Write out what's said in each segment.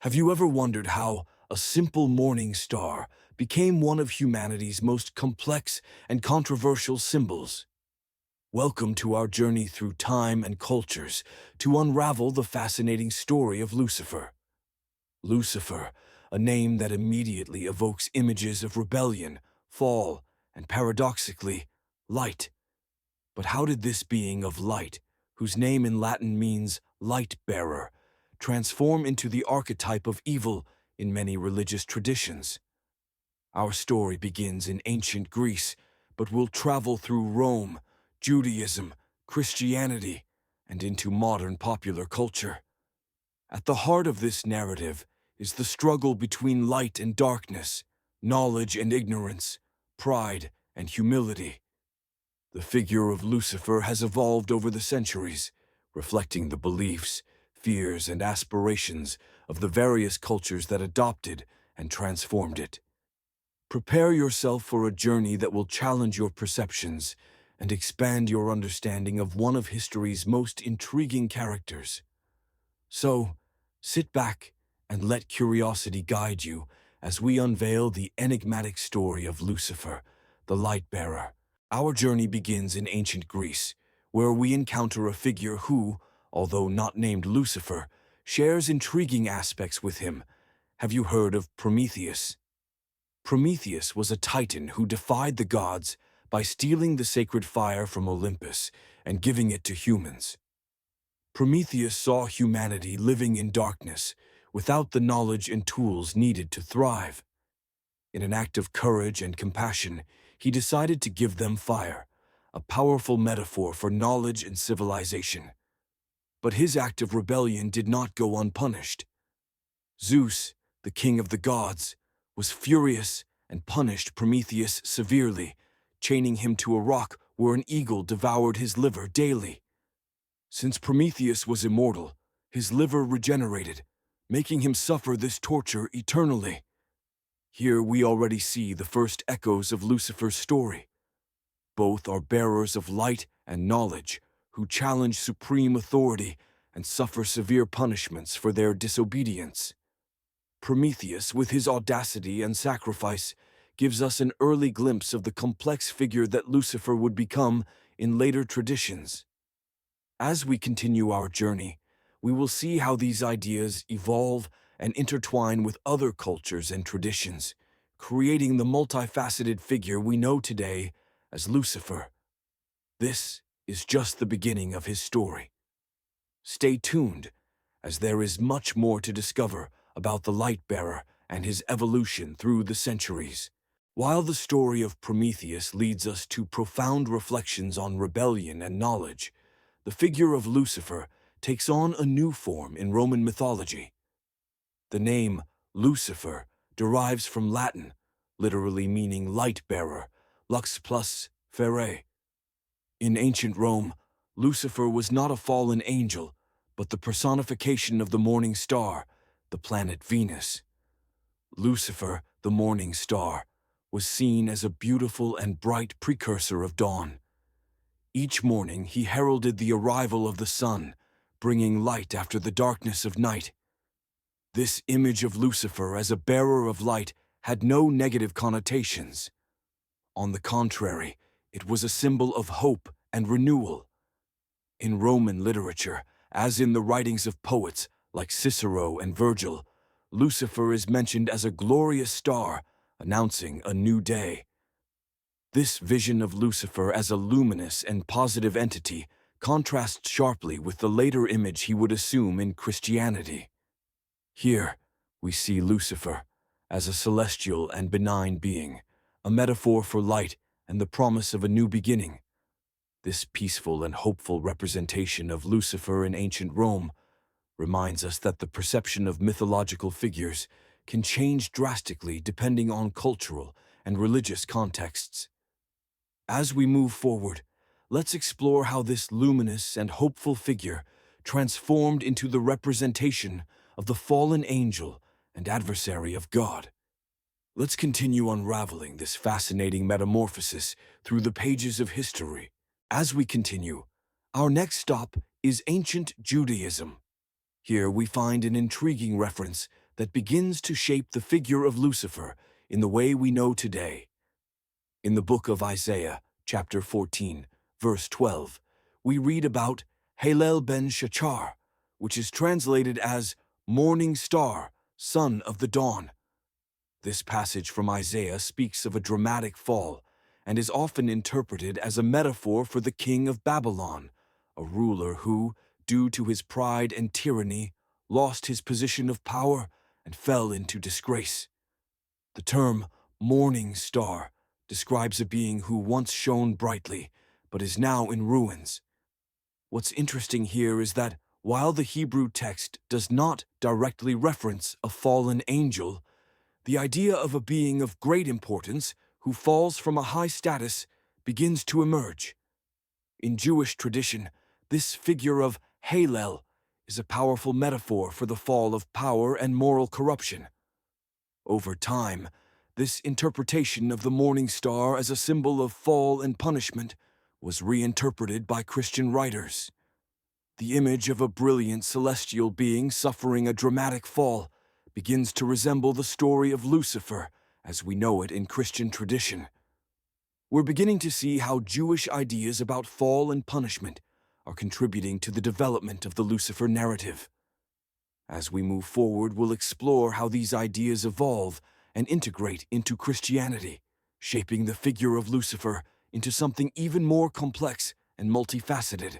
Have you ever wondered how a simple morning star became one of humanity's most complex and controversial symbols? Welcome to our journey through time and cultures to unravel the fascinating story of Lucifer. Lucifer, a name that immediately evokes images of rebellion, fall, and paradoxically, light. But how did this being of light, whose name in Latin means light-bearer, transform into the archetype of evil in many religious traditions? Our story begins in ancient Greece, but will travel through Rome, Judaism, Christianity, and into modern popular culture. At the heart of this narrative is the struggle between light and darkness, knowledge and ignorance, pride and humility. The figure of Lucifer has evolved over the centuries, reflecting the beliefs, fears, and aspirations of the various cultures that adopted and transformed it. Prepare yourself for a journey that will challenge your perceptions and expand your understanding of one of history's most intriguing characters. So, sit back and let curiosity guide you as we unveil the enigmatic story of Lucifer, the light-bearer. Our journey begins in ancient Greece, where we encounter a figure who, although not named Lucifer, shares intriguing aspects with him. Have you heard of Prometheus? Prometheus was a titan who defied the gods by stealing the sacred fire from Olympus and giving it to humans. Prometheus saw humanity living in darkness, without the knowledge and tools needed to thrive. In an act of courage and compassion, he decided to give them fire, a powerful metaphor for knowledge and civilization. But his act of rebellion did not go unpunished. Zeus, the king of the gods, was furious and punished Prometheus severely, chaining him to a rock where an eagle devoured his liver daily. Since Prometheus was immortal, his liver regenerated, making him suffer this torture eternally. Here we already see the first echoes of Lucifer's story. Both are bearers of light and knowledge, who challenge supreme authority and suffer severe punishments for their disobedience. Prometheus, with his audacity and sacrifice, gives us an early glimpse of the complex figure that Lucifer would become in later traditions. As we continue our journey, we will see how these ideas evolve and intertwine with other cultures and traditions, creating the multifaceted figure we know today as Lucifer. This is just the beginning of his story. Stay tuned, as there is much more to discover about the light-bearer and his evolution through the centuries. While the story of Prometheus leads us to profound reflections on rebellion and knowledge, the figure of Lucifer takes on a new form in Roman mythology. The name Lucifer derives from Latin, literally meaning light-bearer, lux plus fere. In ancient Rome, Lucifer was not a fallen angel, but the personification of the morning star, the planet Venus. Lucifer, the morning star, was seen as a beautiful and bright precursor of dawn. Each morning he heralded the arrival of the sun, bringing light after the darkness of night. This image of Lucifer as a bearer of light had no negative connotations. On the contrary, it was a symbol of hope and renewal. In Roman literature, as in the writings of poets like Cicero and Virgil, Lucifer is mentioned as a glorious star, announcing a new day. This vision of Lucifer as a luminous and positive entity contrasts sharply with the later image he would assume in Christianity. Here, we see Lucifer as a celestial and benign being, a metaphor for light and the promise of a new beginning. This peaceful and hopeful representation of Lucifer in ancient Rome reminds us that the perception of mythological figures can change drastically depending on cultural and religious contexts. As we move forward, let's explore how this luminous and hopeful figure transformed into the representation of the fallen angel and adversary of God. Let's continue unraveling this fascinating metamorphosis through the pages of history. As we continue, our next stop is ancient Judaism. Here we find an intriguing reference that begins to shape the figure of Lucifer in the way we know today. In the book of Isaiah, chapter 14, verse 12, we read about Halel ben Shachar, which is translated as morning star, son of the dawn. This passage from Isaiah speaks of a dramatic fall and is often interpreted as a metaphor for the king of Babylon, a ruler who, due to his pride and tyranny, lost his position of power and fell into disgrace. The term morning star describes a being who once shone brightly, but is now in ruins. What's interesting here is that while the Hebrew text does not directly reference a fallen angel, the idea of a being of great importance who falls from a high status begins to emerge. In Jewish tradition, this figure of Halel is a powerful metaphor for the fall of power and moral corruption. Over time, this interpretation of the morning star as a symbol of fall and punishment was reinterpreted by Christian writers. The image of a brilliant celestial being suffering a dramatic fall begins to resemble the story of Lucifer as we know it in Christian tradition. We're beginning to see how Jewish ideas about fall and punishment are contributing to the development of the Lucifer narrative. As we move forward, we'll explore how these ideas evolve and integrate into Christianity, shaping the figure of Lucifer into something even more complex and multifaceted.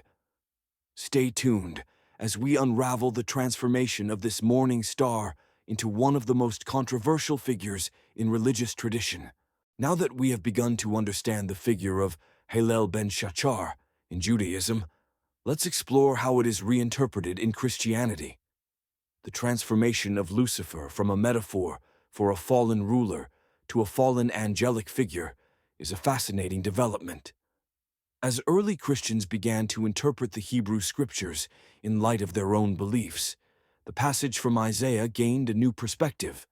Stay tuned as we unravel the transformation of this morning star into one of the most controversial figures in religious tradition. Now that we have begun to understand the figure of Halel ben Shachar in Judaism, let's explore how it is reinterpreted in Christianity. The transformation of Lucifer from a metaphor for a fallen ruler to a fallen angelic figure is a fascinating development. As early Christians began to interpret the Hebrew Scriptures in light of their own beliefs, the passage from Isaiah gained a new perspective.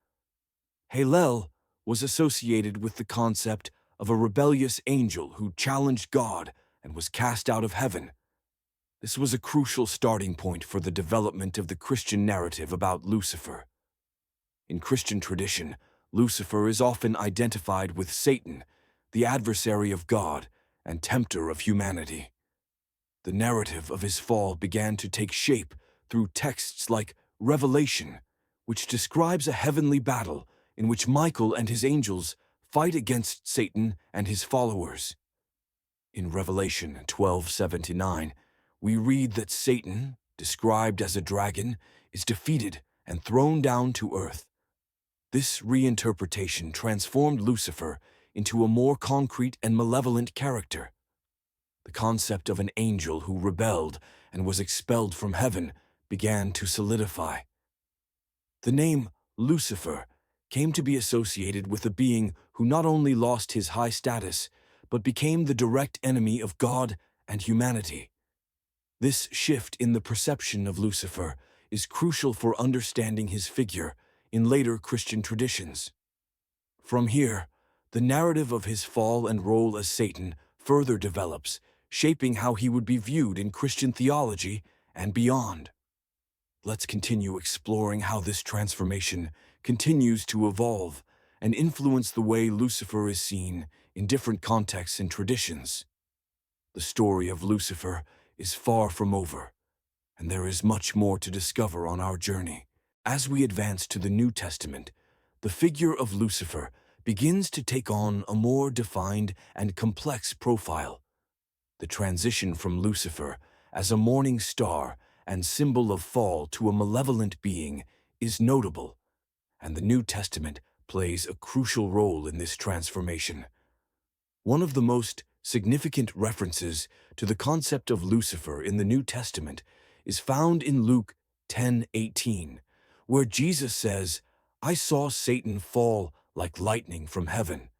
Halel was associated with the concept of a rebellious angel who challenged God and was cast out of heaven. This was a crucial starting point for the development of the Christian narrative about Lucifer. In Christian tradition, Lucifer is often identified with Satan, the adversary of God and tempter of humanity. The narrative of his fall began to take shape through texts like Revelation, which describes a heavenly battle in which Michael and his angels fight against Satan and his followers. In Revelation 12:79, we read that Satan, described as a dragon, is defeated and thrown down to earth. This reinterpretation transformed Lucifer into a more concrete and malevolent character. The concept of an angel who rebelled and was expelled from heaven began to solidify. The name Lucifer came to be associated with a being who not only lost his high status, but became the direct enemy of God and humanity. This shift in the perception of Lucifer is crucial for understanding his figure in later Christian traditions. From here, the narrative of his fall and role as Satan further develops, shaping how he would be viewed in Christian theology and beyond. Let's continue exploring how this transformation continues to evolve and influence the way Lucifer is seen in different contexts and traditions. The story of Lucifer is far from over, and there is much more to discover on our journey. As we advance to the New Testament, the figure of Lucifer begins to take on a more defined and complex profile. The transition from Lucifer as a morning star and symbol of fall to a malevolent being is notable, and the New Testament plays a crucial role in this transformation. One of the most significant references to the concept of Lucifer in the New Testament is found in Luke 10:18, where Jesus says, "I saw Satan fall like lightning from heaven."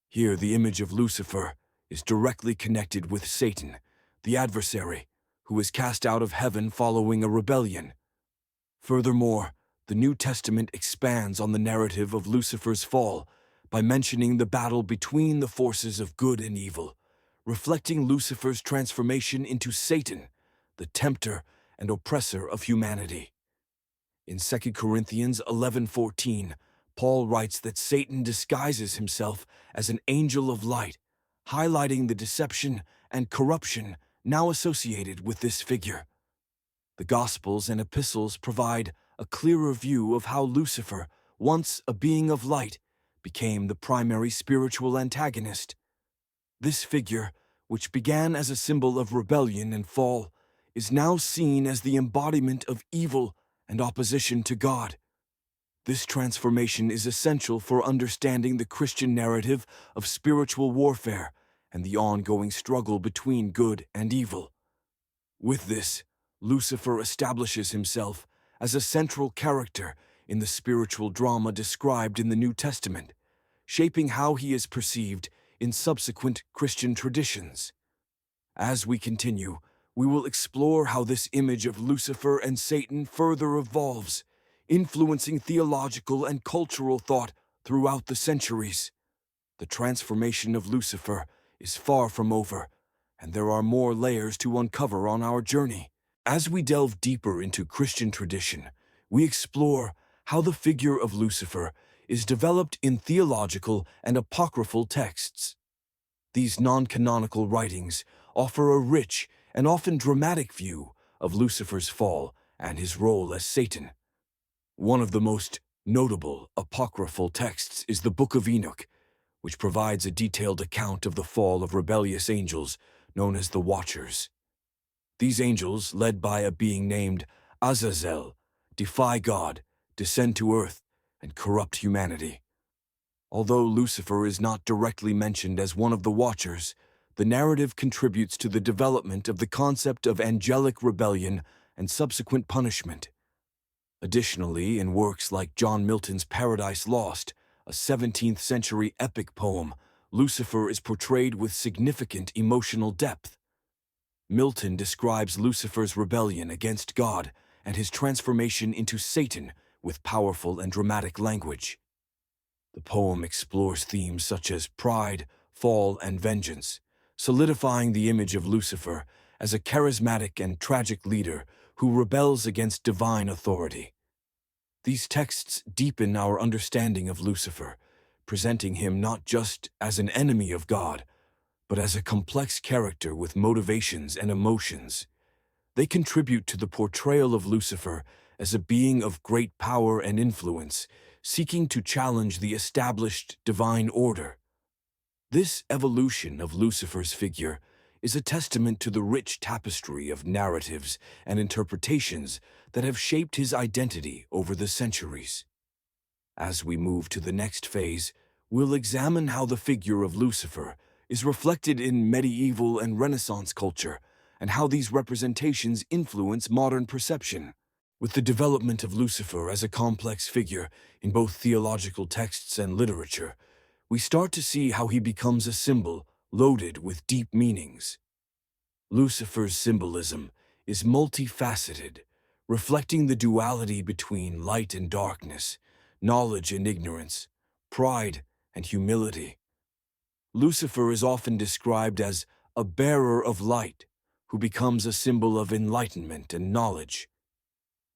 Here, the image of Lucifer is directly connected with Satan, the adversary, who is cast out of heaven following a rebellion. Furthermore, the New Testament expands on the narrative of Lucifer's fall by mentioning the battle between the forces of good and evil, reflecting Lucifer's transformation into Satan, the tempter and oppressor of humanity. In 2 Corinthians 11:14, Paul writes that Satan disguises himself as an angel of light, highlighting the deception and corruption now associated with this figure. The Gospels and epistles provide a clearer view of how Lucifer, once a being of light, became the primary spiritual antagonist. This figure, which began as a symbol of rebellion and fall, is now seen as the embodiment of evil and opposition to God. This transformation is essential for understanding the Christian narrative of spiritual warfare and the ongoing struggle between good and evil. With this, Lucifer establishes himself as a central character in the spiritual drama described in the New Testament, shaping how he is perceived in subsequent Christian traditions. As we continue, we will explore how this image of Lucifer and Satan further evolves, influencing theological and cultural thought throughout the centuries. The transformation of Lucifer is far from over, and there are more layers to uncover on our journey. As we delve deeper into Christian tradition, we explore how the figure of Lucifer is developed in theological and apocryphal texts. These non-canonical writings offer a rich and often dramatic view of Lucifer's fall and his role as Satan. One of the most notable apocryphal texts is the Book of Enoch, which provides a detailed account of the fall of rebellious angels known as the Watchers. These angels, led by a being named Azazel, defy God, descend to earth, and corrupt humanity. Although Lucifer is not directly mentioned as one of the Watchers, the narrative contributes to the development of the concept of angelic rebellion and subsequent punishment. Additionally, in works like John Milton's Paradise Lost, a 17th-century epic poem, Lucifer is portrayed with significant emotional depth. Milton describes Lucifer's rebellion against God and his transformation into Satan with powerful and dramatic language. The poem explores themes such as pride, fall, and vengeance, solidifying the image of Lucifer as a charismatic and tragic leader who rebels against divine authority. These texts deepen our understanding of Lucifer, presenting him not just as an enemy of God, but as a complex character with motivations and emotions. They contribute to the portrayal of Lucifer as a being of great power and influence, seeking to challenge the established divine order. This evolution of Lucifer's figure is a testament to the rich tapestry of narratives and interpretations that have shaped his identity over the centuries. As we move to the next phase, we'll examine how the figure of Lucifer is reflected in medieval and Renaissance culture, and how these representations influence modern perception. With the development of Lucifer as a complex figure in both theological texts and literature, we start to see how he becomes a symbol loaded with deep meanings. Lucifer's symbolism is multifaceted, reflecting the duality between light and darkness, knowledge and ignorance, pride and humility. Lucifer is often described as a bearer of light, who becomes a symbol of enlightenment and knowledge.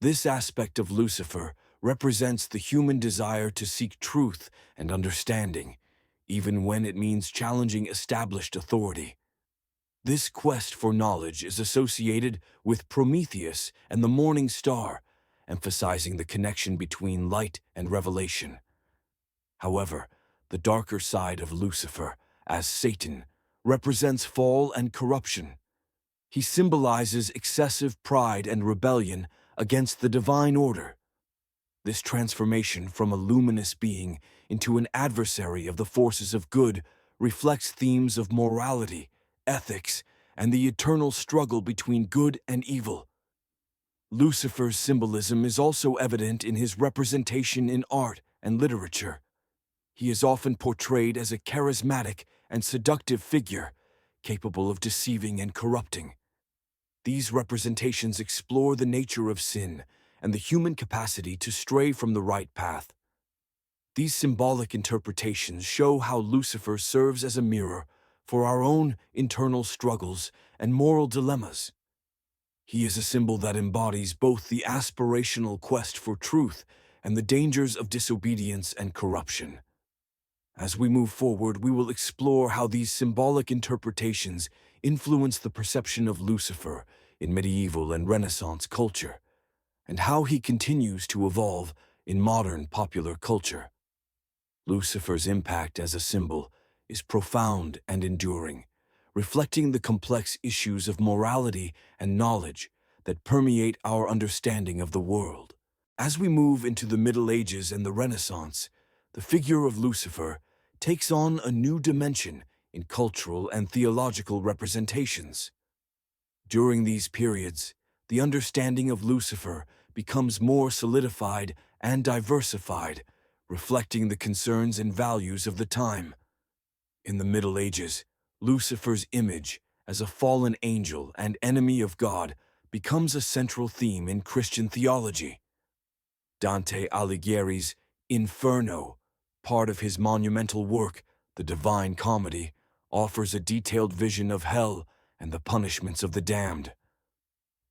This aspect of Lucifer represents the human desire to seek truth and understanding, even when it means challenging established authority. This quest for knowledge is associated with Prometheus and the morning star, emphasizing the connection between light and revelation. However, the darker side of Lucifer, as Satan, represents fall and corruption. He symbolizes excessive pride and rebellion against the divine order. This transformation from a luminous being into an adversary of the forces of good reflects themes of morality, ethics, and the eternal struggle between good and evil. Lucifer's symbolism is also evident in his representation in art and literature. He is often portrayed as a charismatic and seductive figure, capable of deceiving and corrupting. These representations explore the nature of sin and the human capacity to stray from the right path. These symbolic interpretations show how Lucifer serves as a mirror for our own internal struggles and moral dilemmas. He is a symbol that embodies both the aspirational quest for truth and the dangers of disobedience and corruption. As we move forward, we will explore how these symbolic interpretations influence the perception of Lucifer in medieval and Renaissance culture, and how he continues to evolve in modern popular culture. Lucifer's impact as a symbol is profound and enduring, reflecting the complex issues of morality and knowledge that permeate our understanding of the world. As we move into the Middle Ages and the Renaissance, the figure of Lucifer takes on a new dimension in cultural and theological representations. During these periods, the understanding of Lucifer becomes more solidified and diversified, reflecting the concerns and values of the time. In the Middle Ages, Lucifer's image as a fallen angel and enemy of God becomes a central theme in Christian theology. Dante Alighieri's Inferno, part of his monumental work, The Divine Comedy, offers a detailed vision of hell and the punishments of the damned.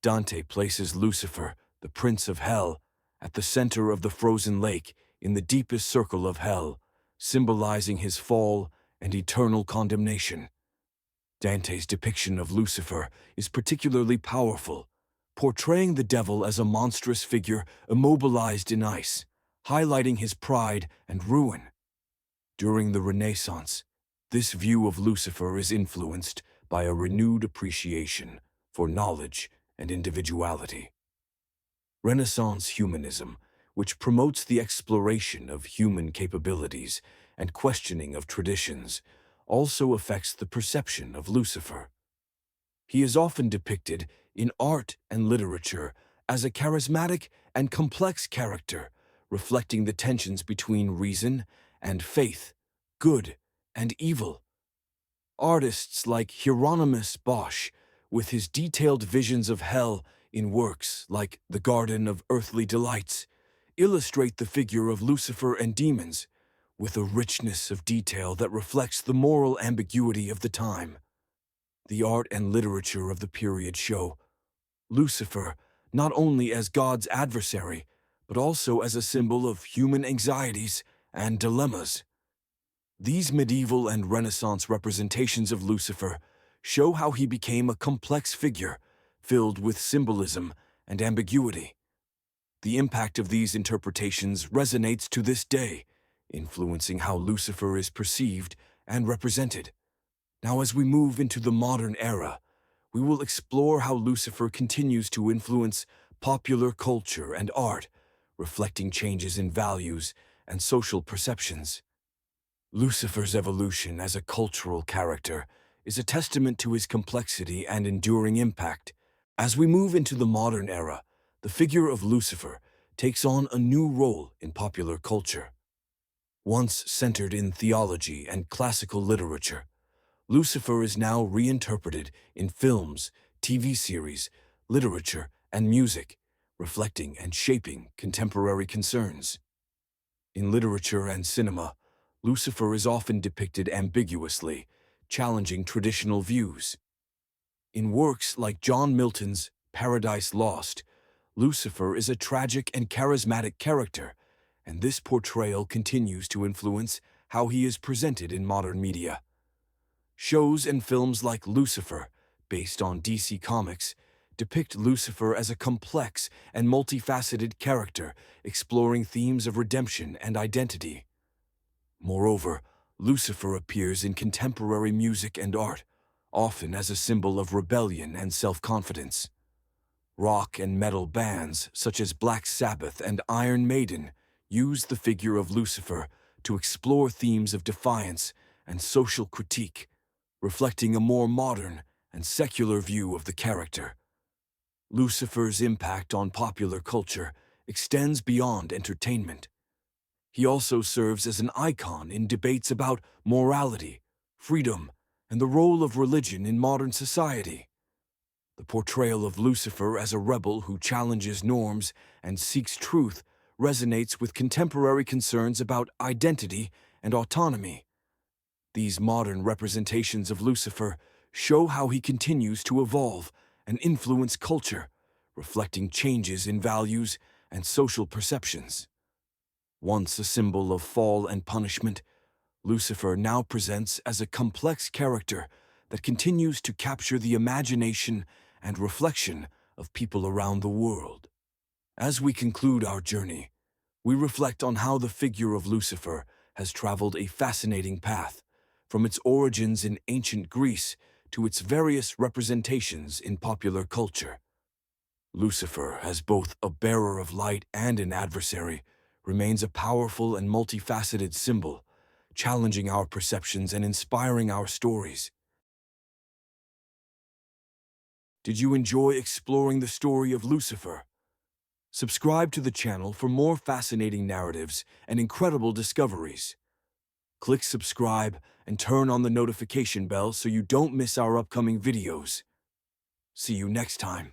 Dante places Lucifer, the prince of hell, at the center of the frozen lake in the deepest circle of hell, symbolizing his fall and eternal condemnation. Dante's depiction of Lucifer is particularly powerful, portraying the devil as a monstrous figure immobilized in ice, highlighting his pride and ruin. During the Renaissance, this view of Lucifer is influenced by a renewed appreciation for knowledge and individuality. Renaissance humanism, which promotes the exploration of human capabilities and questioning of traditions, also affects the perception of Lucifer. He is often depicted in art and literature as a charismatic and complex character, reflecting the tensions between reason and faith, good and evil. Artists like Hieronymus Bosch, with his detailed visions of hell in works like The Garden of Earthly Delights, illustrate the figure of Lucifer and demons with a richness of detail that reflects the moral ambiguity of the time. The art and literature of the period show Lucifer not only as God's adversary, but also as a symbol of human anxieties and dilemmas. These medieval and Renaissance representations of Lucifer show how he became a complex figure, filled with symbolism and ambiguity. The impact of these interpretations resonates to this day, influencing how Lucifer is perceived and represented. Now, as we move into the modern era, we will explore how Lucifer continues to influence popular culture and art, reflecting changes in values and social perceptions. Lucifer's evolution as a cultural character is a testament to his complexity and enduring impact. As we move into the modern era, the figure of Lucifer takes on a new role in popular culture. Once centered in theology and classical literature, Lucifer is now reinterpreted in films, TV series, literature, and music, reflecting and shaping contemporary concerns. In literature and cinema, Lucifer is often depicted ambiguously, challenging traditional views. In works like John Milton's Paradise Lost, Lucifer is a tragic and charismatic character, and this portrayal continues to influence how he is presented in modern media. Shows and films like Lucifer, based on DC Comics, depict Lucifer as a complex and multifaceted character, exploring themes of redemption and identity. Moreover, Lucifer appears in contemporary music and art, often as a symbol of rebellion and self-confidence. Rock and metal bands such as Black Sabbath and Iron Maiden use the figure of Lucifer to explore themes of defiance and social critique, reflecting a more modern and secular view of the character. Lucifer's impact on popular culture extends beyond entertainment. He also serves as an icon in debates about morality, freedom, and the role of religion in modern society. The portrayal of Lucifer as a rebel who challenges norms and seeks truth resonates with contemporary concerns about identity and autonomy. These modern representations of Lucifer show how he continues to evolve and influence culture, reflecting changes in values and social perceptions. Once a symbol of fall and punishment, Lucifer now presents as a complex character that continues to capture the imagination and reflection of people around the world. As we conclude our journey, we reflect on how the figure of Lucifer has traveled a fascinating path, from its origins in ancient Greece to its various representations in popular culture. Lucifer, as both a bearer of light and an adversary, remains a powerful and multifaceted symbol, challenging our perceptions and inspiring our stories. Did you enjoy exploring the story of Lucifer? Subscribe to the channel for more fascinating narratives and incredible discoveries. Click subscribe and turn on the notification bell so you don't miss our upcoming videos. See you next time.